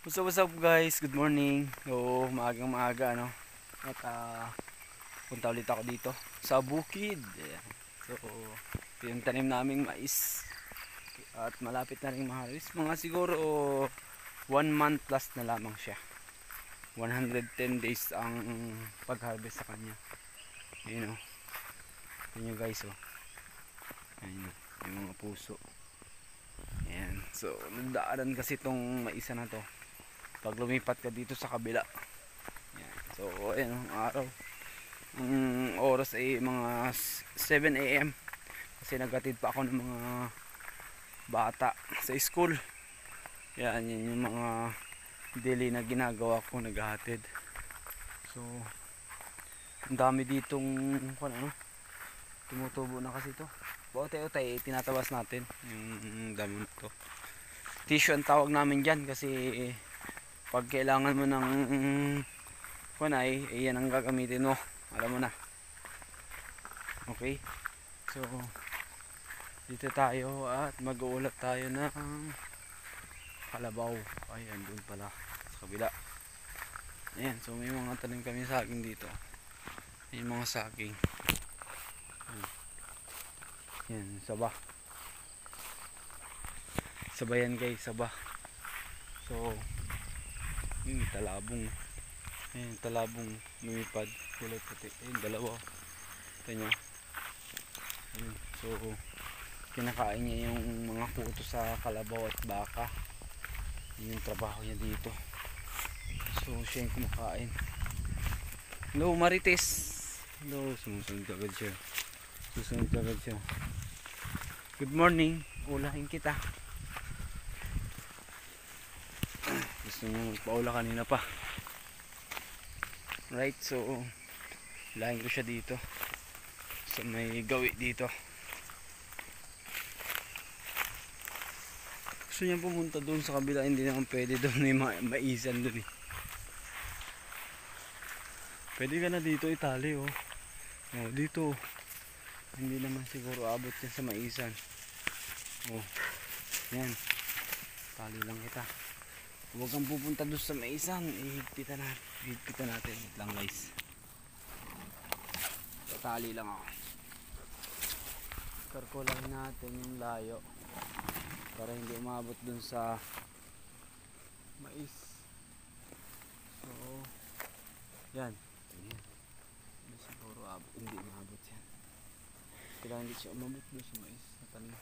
What's up guys? Good morning. So, maagang maaga ano. At punta ulit ako dito sa bukid. Ayan. So, ito yung tanim naming mais. At malapit na rin maharis. Mga siguro 1 month plus na lamang siya. 110 days ang pag-harvest sa kanya. Ayun o. Ito nyo guys o. Ayun o. Yung mga puso. Ayan. So, nagdaanan kasi itong maisa na to pag lumipat ka dito sa kabila. Yan. So ayan ang araw, ang oras ay mga 7 AM kasi naghatid pa ako ng mga bata sa school. Yan yung mga daily na ginagawa ko, naghahatid. So ang dami ditong ano, tumutubo na kasi ito. Pautay-utay tinatabas natin yung damo na to. Tissue ang tawag namin dyan kasi pag kailangan mo ng kunay, yan ang gagamitin mo. Alam mo na. Okay. So, dito tayo at mag-uulat tayo ng kalabaw. Ayan, doon pala. Sa kabila. Ayan, so may mga tanim kami saging dito. May mga saging. Ayan, saba. Saba yan guys, saba. So, yung talabong. Ayan, talabong lumipad. Kulay puti. Ayan, dalawa. Ito nyo. Ayan, so, kinakain niya yung mga kuto sa kalabaw at baka. Yun yung trabaho niya dito. So, siya yung kumakain. Hello, Marites. Hello, sumusunod agad siya. Susunod agad siya. Good morning. Ulahin kita. Gusto niya magpaula kanina pa. Right, so lahin ko siya dito. So may gawi dito. Gusto niya pumunta doon sa kabila, hindi naman pwede doon, may maisan doon eh. Pwede ka na dito itali oh. Oh, dito. Hindi naman siguro abot yan sa maisan. Oh. Yan. Tali lang kita. Huwag kang pupunta doon sa maisan, ihigpitan natin. Wait lang guys. Tatali lang ako. Karkulahin natin yung layo para hindi umabot doon sa mais. So, yan. Hindi siguro abot, hindi umabot yan. Kailangan hindi siya umabot doon sa mais. Natanim.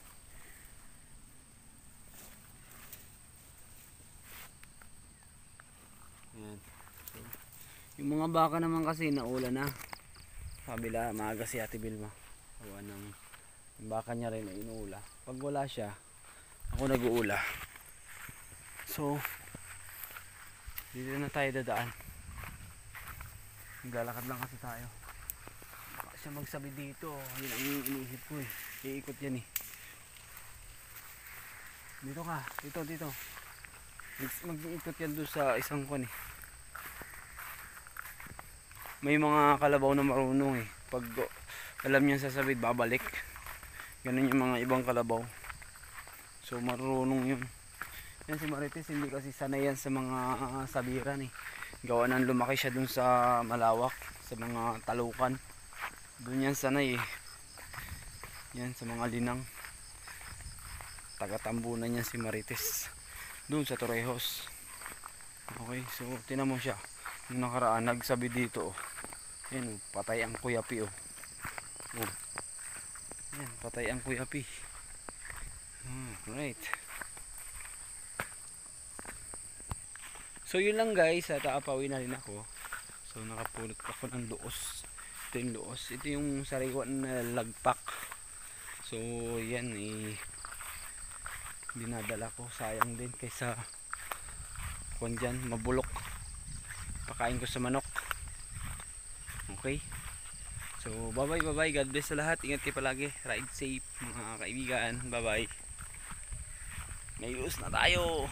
Yan. So, yung mga baka naman kasi naula na. Kabila, maaga si Ate Vilma. Awa ng yung baka niya rin na inuula. Pag wala siya, ako nag-uula. So, dito na tayo dadaan. Naglalakad lang kasi tayo. Baka siya magsabi dito. Yun ang iniisip ko eh. Iikot yan eh. Dito ka. Dito. Mag-iikot yan doon sa isang kon eh. May mga kalabaw na marunong eh. Pag alam niya sasabit, babalik. Ganun yung mga ibang kalabaw. So marunong yun. Yan si Marites, hindi kasi sanay yan sa mga sabiran eh. Gawa nang lumaki siya dun sa malawak, sa mga talukan. Dun yan sanay eh. Yan sa mga linang. Taga-tambunan niya si Marites. Dun sa Torrejos. Okay, so tinan mo siya. Nung nakaraan, nagsabi dito oh. Yan oh, patay ang kuyapi oh. Oh. Yan, patay ang kuyapi. Right. So yun lang guys, at aapawi na rin ako. So nakapulot ako ng luos. Ito yung luos. Ito yung sariwan na lagpak. So yan eh, dinadala ko. Sayang din kaysa kung dyan mabulok. Pakain ko sa manok. Okay. So bye bye. God bless sa lahat. Ingat kayo palagi. Ride safe mga kaibigan. Bye bye. May na tayo.